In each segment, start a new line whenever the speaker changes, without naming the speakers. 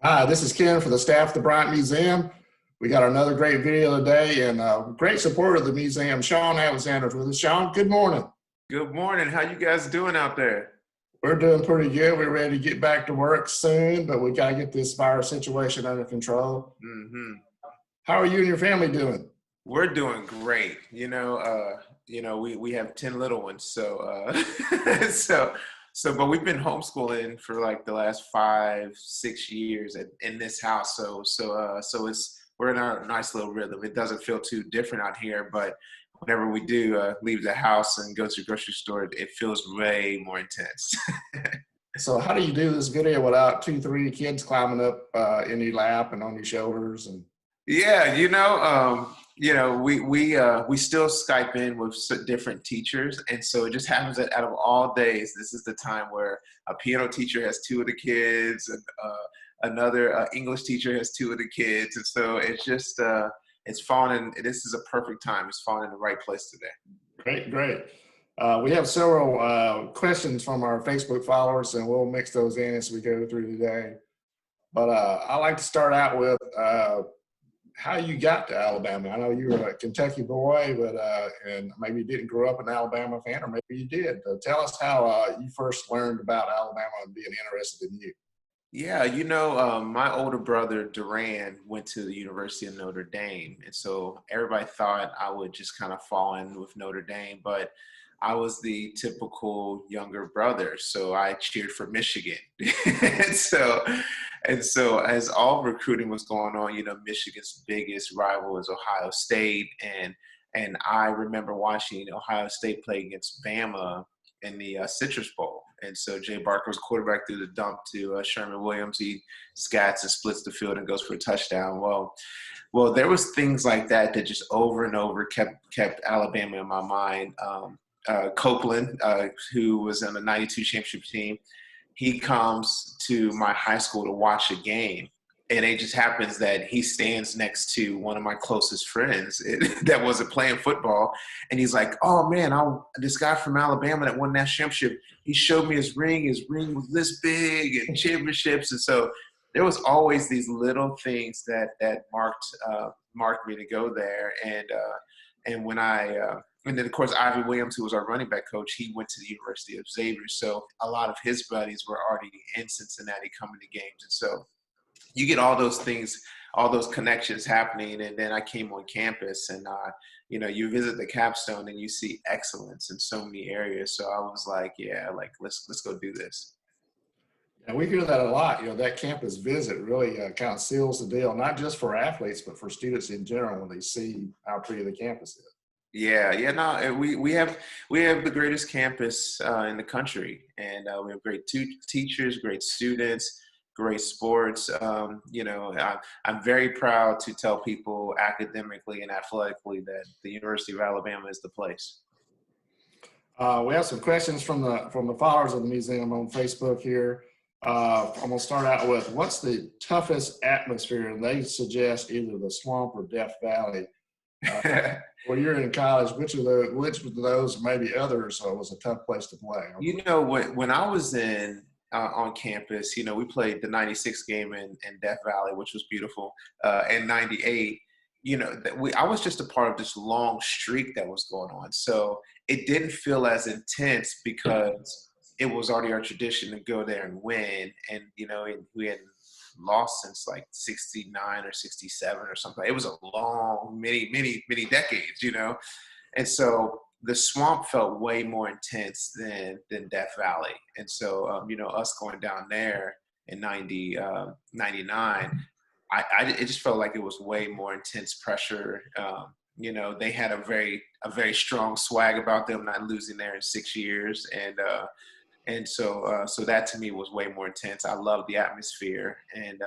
Hi, this is Ken for the staff of the Bryant Museum. We got another great video today and great support of the museum. Shaun Alexander's with us. Shaun, good morning.
Good morning. How you guys doing out there?
We're doing pretty good. We're ready to get back to work soon, but we got to get this virus situation under control.
hmm
How are you and your family doing?
We're doing great. We have 10 little ones, so but we've been homeschooling for like the last 5, 6 years in this house. So we're in our nice little rhythm. It doesn't feel too different out here, but whenever we do leave the house and go to the grocery store, it feels way more intense.
So how do you do this video without two, three kids climbing up in your lap and on your shoulders? And
Yeah, we still Skype in with different teachers, and so it just happens that out of all days, this is the time where a piano teacher has two of the kids, and another English teacher has two of the kids, and so it's fallen in. This is a perfect time. It's fallen in the right place today.
great, great. We have several questions from our Facebook followers, and we'll mix those in as we go through today. But I like to start out with how you got to Alabama. I know you were a Kentucky boy, but and maybe you didn't grow up an Alabama fan, or maybe you did. Tell us how you first learned about Alabama and being interested in you.
Yeah, my older brother Duran went to the University of Notre Dame, and so everybody thought I would just kind of fall in with Notre Dame, but I was the typical younger brother, so I cheered for Michigan. and so and so as all recruiting was going on, Michigan's biggest rival is Ohio State, and I remember watching Ohio State play against Bama in the Citrus Bowl. And so Jay Barker was quarterback through the dump to Sherman Williams. He scats and splits the field and goes for a touchdown. Well, there was things like that just over and over kept Alabama in my mind. Copeland, who was in the '92 championship team, he comes to my high school to watch a game. And it just happens that he stands next to one of my closest friends that wasn't playing football. And he's like, oh, man, this guy from Alabama that won that championship, he showed me his ring. His ring was this big and championships. And so there was always these little things that marked me to go there. And when and then, of course, Ivy Williams, who was our running back coach, he went to the University of Xavier. So a lot of his buddies were already in Cincinnati coming to games. And so you get all those things, all those connections happening. And then I came on campus and, you visit the capstone and you see excellence in so many areas. So I was like, yeah, like, let's go do this.
And we hear that a lot. That campus visit really kind of seals the deal, not just for athletes, but for students in general when they see how pretty the campus is.
Yeah, no, we have the greatest campus in the country, and we have great teachers, great students, great sports. I'm very proud to tell people academically and athletically that the University of Alabama is the place.
We have some questions from the followers of the museum on Facebook here. I'm gonna start out with what's the toughest atmosphere, and they suggest either the swamp or Death Valley. Uh, when you're in college, which of those, maybe others, was a tough place to play?
When I was on campus, we played the '96 game in Death Valley, which was beautiful, and '98. I was just a part of this long streak that was going on, so it didn't feel as intense because it was already our tradition to go there and win, and we had lost since like '69 or '67 or something. It was a long, many decades, and so the swamp felt way more intense than Death Valley. And so, us going down there in '99, it just felt like it was way more intense pressure. They had a very strong swag about them, not losing there in 6 years. And so that to me was way more intense. I loved the atmosphere, and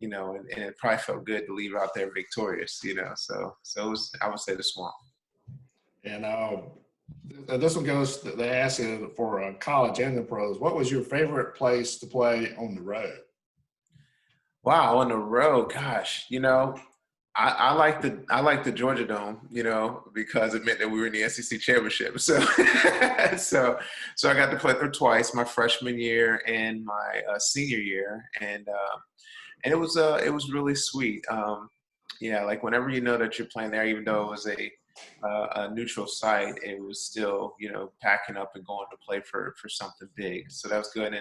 it probably felt good to leave out there victorious. So it was, I would say, the swamp.
And this one goes, they ask you for college and the pros. What was your favorite place to play on the road?
Wow, on the road, gosh, I like the Georgia Dome, because it meant that we were in the SEC championship. So so I got to play there twice, my freshman year and my senior year, and it was really sweet. Yeah, like whenever you know that you're playing there, even though it was a neutral site, it was still packing up and going to play for something big. So that was good,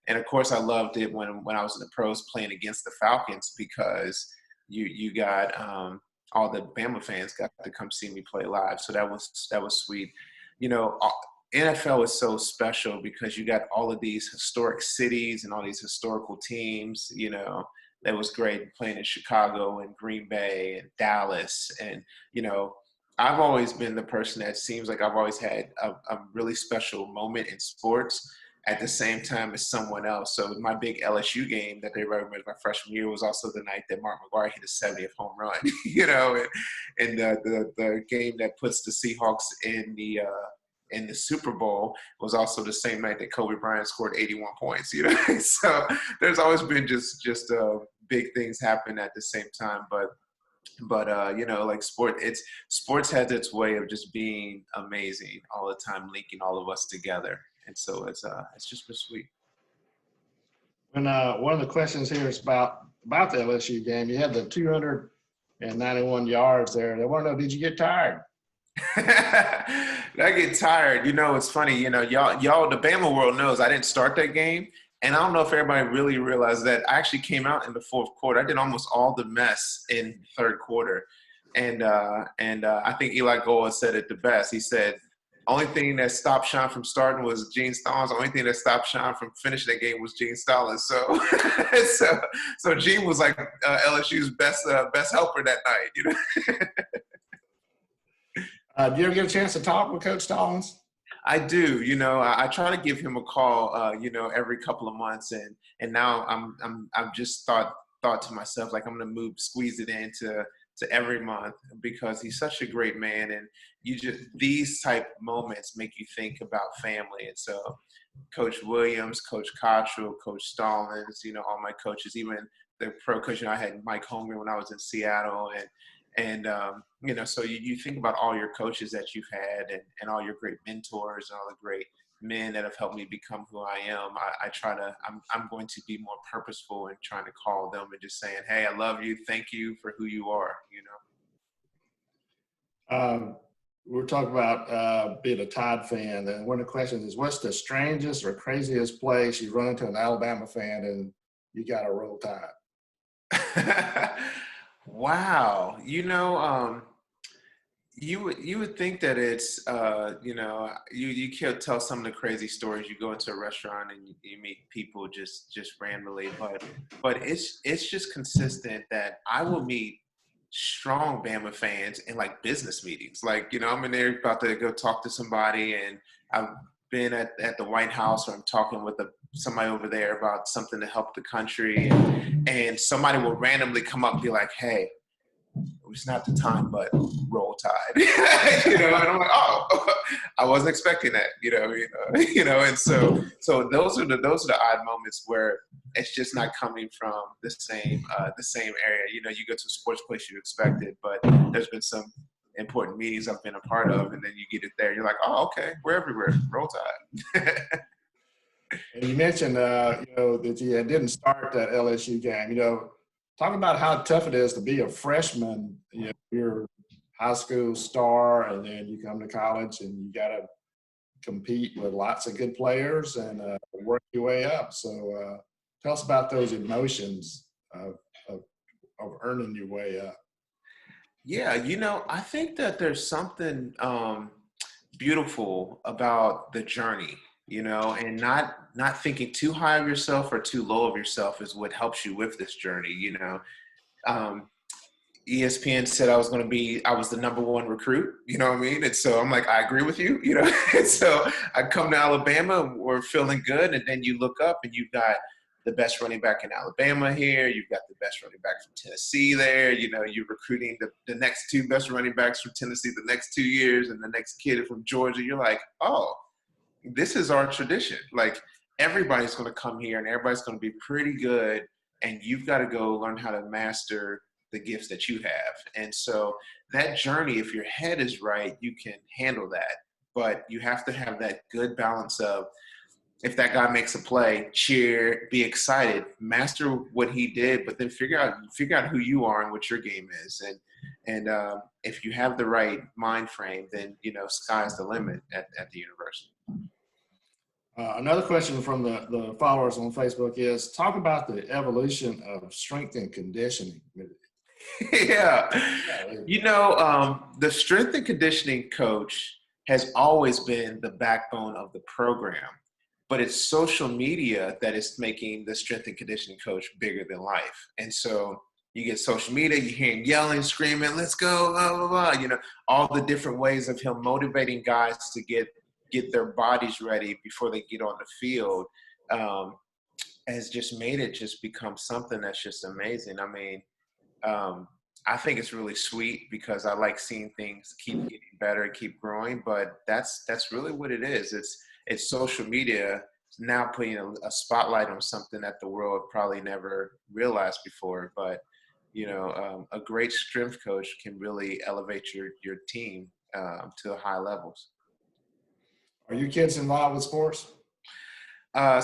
and of course I loved it when I was in the pros playing against the Falcons because you got all the Bama fans got to come see me play live. So that was sweet. NFL is so special because you got all of these historic cities and all these historical teams. That was great playing in Chicago and Green Bay and Dallas. And, I've always been the person that seems like I've always had a really special moment in sports at the same time as someone else. So my big LSU game that they remember my freshman year was also the night that Mark McGwire hit his 70th home run, and the game that puts the Seahawks in the Super Bowl was also the same night that Kobe Bryant scored 81 points, So there's always been just big things happen at the same time. But like sports has its way of just being amazing all the time, linking all of us together. And so it's just been sweet.
And one of the questions here is about the LSU game. You had the 291 yards there. They want to know, did you get tired?
I get tired. It's funny. Y'all, the Bama world knows I didn't start that game, and I don't know if everybody really realized that I actually came out in the fourth quarter. I did almost all the mess in third quarter, and I think Eli Gold said it the best. He said, "Only thing that stopped Shaun from starting was Gene Stallings. The only thing that stopped Shaun from finishing that game was Gene Stallings." So, so Gene was like LSU's best helper that night.
Do you ever get a chance to talk with Coach Stallings?
I do. I try to give him a call, every couple of months, and now I've just thought to myself, like, I'm going to squeeze it into every month because he's such a great man, and these type moments make you think about family. And so Coach Williams, Coach Cottrell, Coach Stallings, all my coaches, even the pro coach, I had Mike Holmgren when I was in Seattle, and so you think about all your coaches that you've had and all your great mentors and all the great men that have helped me become who I am. I'm going to be more purposeful in trying to call them and just saying, hey, I love you. Thank you for who you are,
We're talking about being a Tide fan, and one of the questions is, what's the strangest or craziest place you run into an Alabama fan and you got to roll Tide?
Wow. You would think that it's, you can't tell some of the crazy stories. You go into a restaurant and you meet people just randomly, but it's just consistent that I will meet strong Bama fans in like business meetings. Like, I'm in there about to go talk to somebody, and I've been at the White House, or I'm talking with somebody over there about something to help the country, and somebody will randomly come up and be like, hey, it's not the time, but roll Tide. And I'm like, oh, I wasn't expecting that, and so those are the odd moments where it's just not coming from the same area. You go to a sports place, you expect it, but there's been some important meetings I've been a part of, and then you get it there. You're like, oh, okay, we're everywhere. Roll Tide.
And you mentioned, that you didn't start that LSU game. Talk about how tough it is to be a freshman. You're a high school star, and then you come to college, and you got to compete with lots of good players and work your way up. So tell us about those emotions of earning your way up.
Yeah, I think that there's something beautiful about the journey, and not thinking too high of yourself or too low of yourself is what helps you with this journey. ESPN said I was the number one recruit, you know what I mean? And so I'm like, I agree with you, and so I come to Alabama, we're feeling good. And then you look up and you've got the best running back in Alabama here. You've got the best running back from Tennessee there. You're recruiting the next two best running backs from Tennessee the next 2 years, and the next kid from Georgia. You're like, oh, this is our tradition. Like, everybody's going to come here and everybody's going to be pretty good. And you've got to go learn how to master the gifts that you have. And so that journey, if your head is right, you can handle that. But you have to have that good balance of, if that guy makes a play, cheer, be excited, master what he did, but then figure out who you are and what your game is. And if you have the right mind frame, then, sky's the limit at the university.
Another question from the followers on Facebook is, talk about the evolution of strength and conditioning.
Yeah. The strength and conditioning coach has always been the backbone of the program, but it's social media that is making the strength and conditioning coach bigger than life. And so you get social media, you hear him yelling, screaming, let's go, blah, blah, blah, all the different ways of him motivating guys to get their bodies ready before they get on the field, has just made it just become something that's just amazing. I mean, I think it's really sweet because I like seeing things keep getting better and keep growing, but that's really what it is. It's social media now putting a spotlight on something that the world probably never realized before. But, a great strength coach can really elevate your team to high levels.
Are your kids involved with sports?
I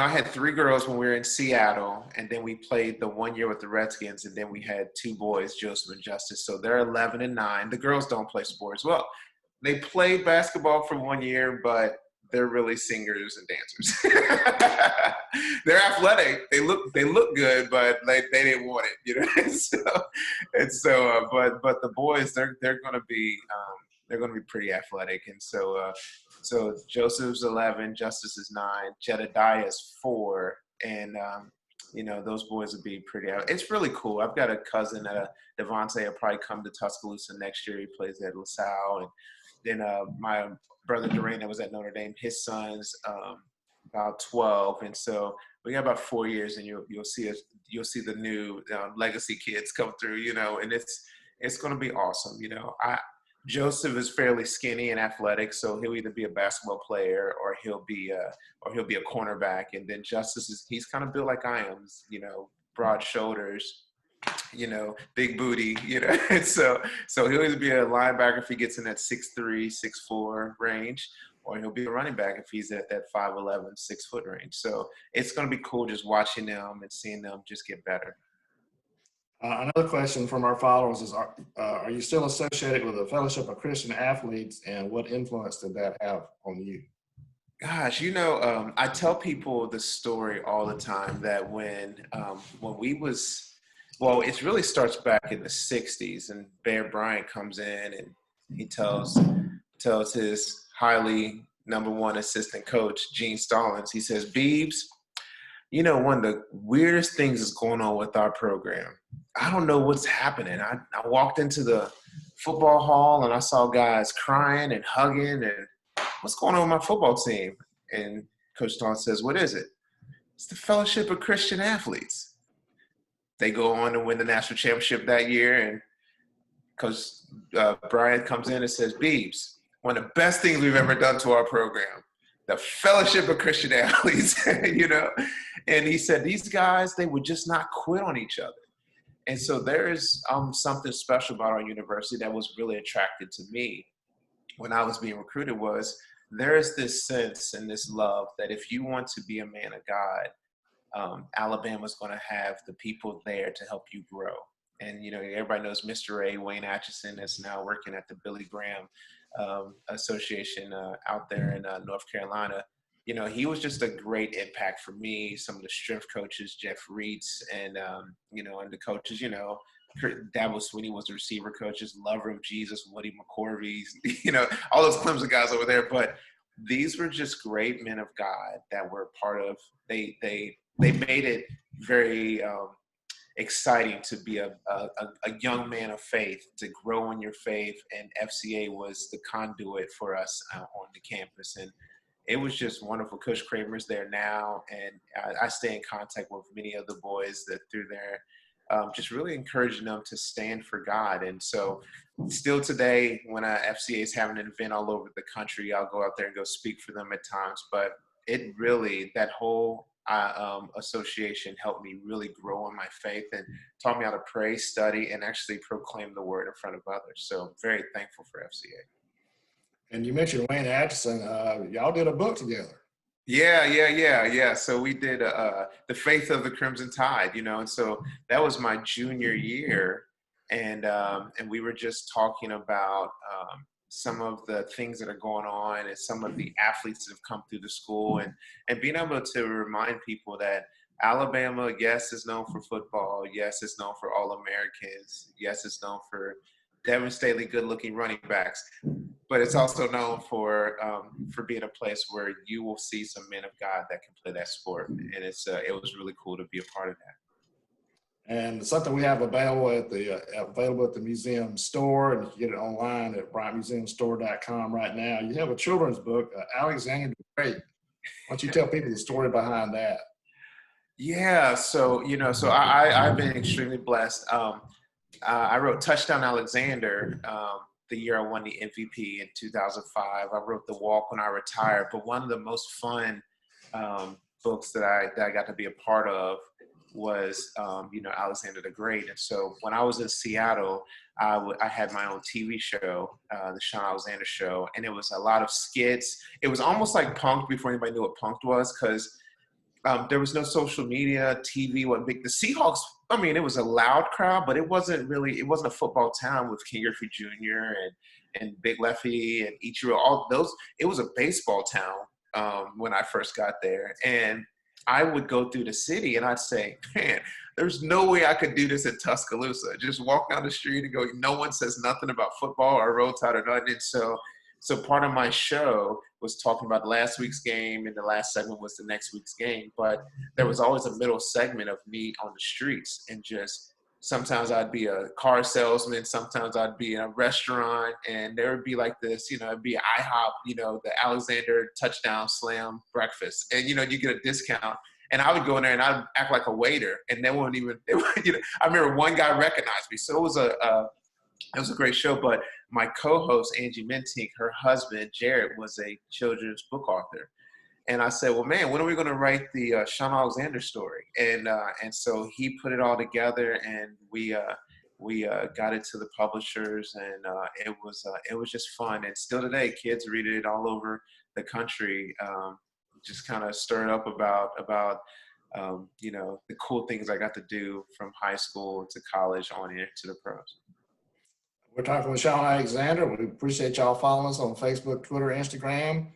had 3 girls when we were in Seattle, and then we played the 1 year with the Redskins, and then we had 2 boys, Joseph and Justice. So they're 11 and 9. The girls don't play sports. Well, they played basketball for 1 year, but they're really singers and dancers. They're athletic. They look good, but they didn't want it, but the boys, they're going to be pretty athletic. And so Joseph's 11, Justice is 9, Jedediah is 4, and those boys would be pretty. It's really cool. I've got a cousin Devontae will probably come to Tuscaloosa next year. He plays at LaSalle, and then my brother Duran that was at Notre Dame, his son's about 12, and so we got about 4 years, and you'll see the new legacy kids come through, and it's going to be awesome. Joseph is fairly skinny and athletic, so he'll either be a basketball player or he'll be a cornerback. And then Justice he's kind of built like I am, broad shoulders, big booty, And so he'll either be a linebacker if he gets in that 6'3", 6'4" range, or he'll be a running back if he's at that 5'11", 6 foot range. So it's going to be cool just watching them and seeing them just get better.
Another question from our followers is, are you still associated with the Fellowship of Christian Athletes, and what influence did that have on you?
Gosh, I tell people the story all the time that when we was, well, it really starts back in the 60s, and Bear Bryant comes in and he tells his highly #1 assistant coach, Gene Stallings, he says, Beebs, one of the weirdest things is going on with our program. I don't know what's happening. I walked into the football hall and I saw guys crying and hugging, and what's going on with my football team? And Coach Stallings says, what is it? It's the Fellowship of Christian Athletes. They go on to win the national championship that year, and Coach Bryant comes in and says, Beebs, one of the best things we've ever done to our program, the Fellowship of Christian Athletes, And he said, these guys, they would just not quit on each other. And so there is something special about our university that was really attracted to me when I was being recruited, was there is this sense and this love that if you want to be a man of God, Alabama's going to have the people there to help you grow. And, everybody knows Mr. A, Wayne Atchison, is now working at the Billy Graham Association out there in North Carolina. He was just a great impact for me. Some of the strength coaches, Jeff Reitz, and the coaches, Dabo Sweeney was the receiver coaches, Lover of Jesus, Woody McCorvey, all those Clemson guys over there. But these were just great men of God that were part of, they made it very exciting to be a young man of faith, to grow in your faith. And FCA was the conduit for us on the campus. And it was just wonderful. Coach Kramer's there now, and I stay in contact with many of the boys that through there, just really encouraging them to stand for God. And so still today, when FCA is having an event all over the country, I'll go out there and go speak for them at times. But it really, that whole association helped me really grow in my faith and taught me how to pray, study, and actually proclaim the word in front of others. So I'm very thankful for FCA.
And you mentioned Wayne Atchison. Y'all did a book together.
Yeah. So we did The Faith of the Crimson Tide, and so that was my junior year, and we were just talking about some of the things that are going on and some of the athletes that have come through the school, and being able to remind people that Alabama, yes, is known for football. Yes, it's known for All-Americans. Yes, it's known for devastatingly good-looking running backs, but it's also known for being a place where you will see some men of God that can play that sport, and it was really cool to be a part of that.
And something we have available at the museum store, and you can get it online at bryantmuseumstore.com right now. You have a children's book, Alexander the Great. Why don't you tell people the story behind that?
Yeah, so I've been extremely blessed. I wrote Touchdown Alexander the year I won the MVP in 2005. I wrote The Walk when I retired, but one of the most fun books that I got to be a part of was Alexander the Great. And so when I was in Seattle, I had my own TV show, the Shaun Alexander Show, and it was a lot of skits. It was almost like Punk'd before anybody knew what Punk'd was, because there was no social media, TV wasn't big. The Seahawks, I mean, it was a loud crowd, but it wasn't a football town with King Griffey Jr. and Big Lefty and Ichiro, all those. It was a baseball town when I first got there. And I would go through the city and I'd say, man, there's no way I could do this in Tuscaloosa. Just walk down the street and go, no one says nothing about football or Roll Tide or nothing. So part of my show was talking about last week's game, and the last segment was the next week's game. But there was always a middle segment of me on the streets, and just sometimes I'd be a car salesman, sometimes I'd be in a restaurant, and there would be like this, it'd be IHOP, the Alexander touchdown slam breakfast, and you get a discount. And I would go in there and I'd act like a waiter, and they wouldn't even. I remember one guy recognized me, so it was a great show. But my co-host, Angie Mentink, her husband, Jared, was a children's book author. And I said, well, man, when are we going to write the Shaun Alexander story? And so he put it all together, and we got it to the publishers, and it was just fun. And still today, kids read it all over the country, just kind of stirred up about the cool things I got to do from high school to college on into the pros.
We're talking with Shaun Alexander. We appreciate y'all following us on Facebook, Twitter, Instagram.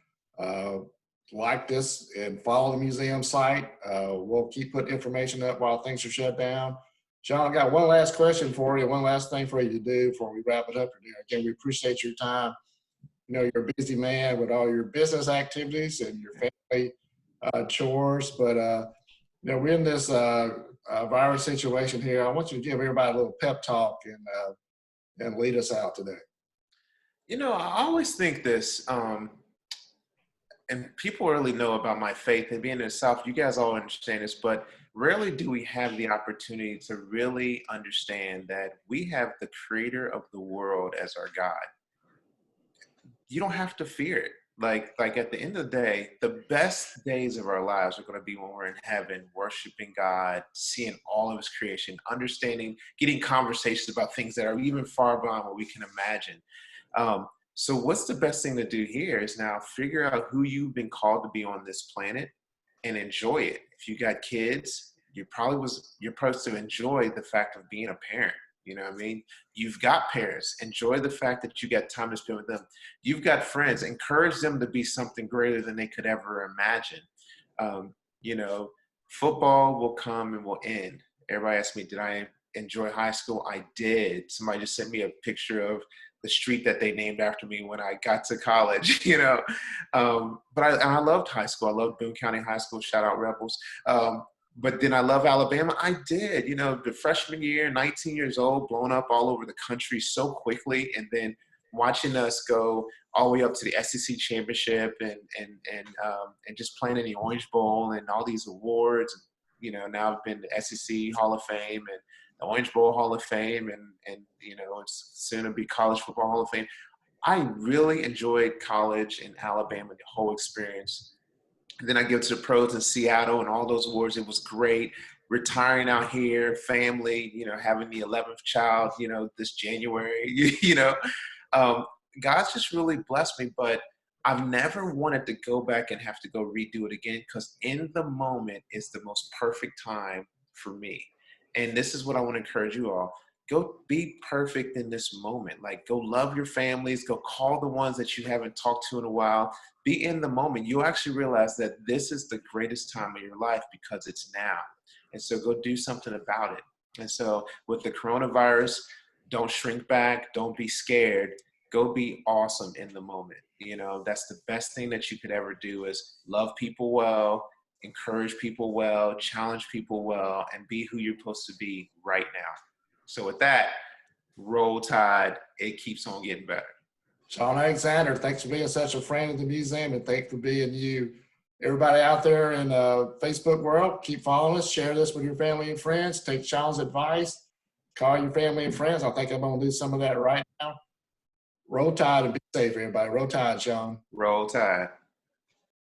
Like this and follow the museum site. We'll keep putting information up while things are shut down. Shaun, I got one last question for you, one last thing for you to do before we wrap it up today. Again, we appreciate your time. You're a busy man with all your business activities and your family chores, but we're in this virus situation here. I want you to give everybody a little pep talk and lead us out today.
I always think this, and people really know about my faith, and being in the South, you guys all understand this, but rarely do we have the opportunity to really understand that we have the creator of the world as our God. You don't have to fear it. Like at the end of the day, the best days of our lives are going to be when we're in heaven, worshiping God, seeing all of his creation, understanding, getting conversations about things that are even far beyond what we can imagine. So what's the best thing to do here is now figure out who you've been called to be on this planet and enjoy it. If you got kids, you're supposed to enjoy the fact of being a parent. You know what I mean? You've got parents. Enjoy the fact that you got time to spend with them. You've got friends. Encourage them to be something greater than they could ever imagine. Football will come and will end. Everybody asks me, did I enjoy high school? I did. Somebody just sent me a picture of the street that they named after me when I got to college, But I loved high school. I loved Boone County High School. Shout out Rebels. But then I love Alabama. I did, the freshman year, 19 years old, blowing up all over the country so quickly, and then watching us go all the way up to the SEC championship and just playing in the Orange Bowl and all these awards. Now I've been to SEC Hall of Fame and the Orange Bowl Hall of Fame and it's soon to be College Football Hall of Fame. I really enjoyed college in Alabama, the whole experience. And then I get to the pros in Seattle and all those awards. It was great. Retiring out here, family, having the 11th child, this January, um, God's just really blessed me. But I've never wanted to go back and have to go redo it again, because in the moment is the most perfect time for me. And this is what I want to encourage you all. Go be perfect in this moment. Like, go love your families, go call the ones that you haven't talked to in a while. Be in the moment. You'll actually realize that this is the greatest time of your life because it's now. And so go do something about it. And so with the coronavirus, don't shrink back, don't be scared. Go be awesome in the moment. That's the best thing that you could ever do, is love people well, encourage people well, challenge people well, and be who you're supposed to be right now. So with that, roll tide, it keeps on getting better.
Shaun Alexander, thanks for being such a friend of the museum, and thanks for being you. Everybody out there in the Facebook world, keep following us, share this with your family and friends, take Shaun's advice, call your family and friends. I think I'm gonna do some of that right now. Roll tide and be safe, everybody. Roll tide, Shaun.
Roll tide.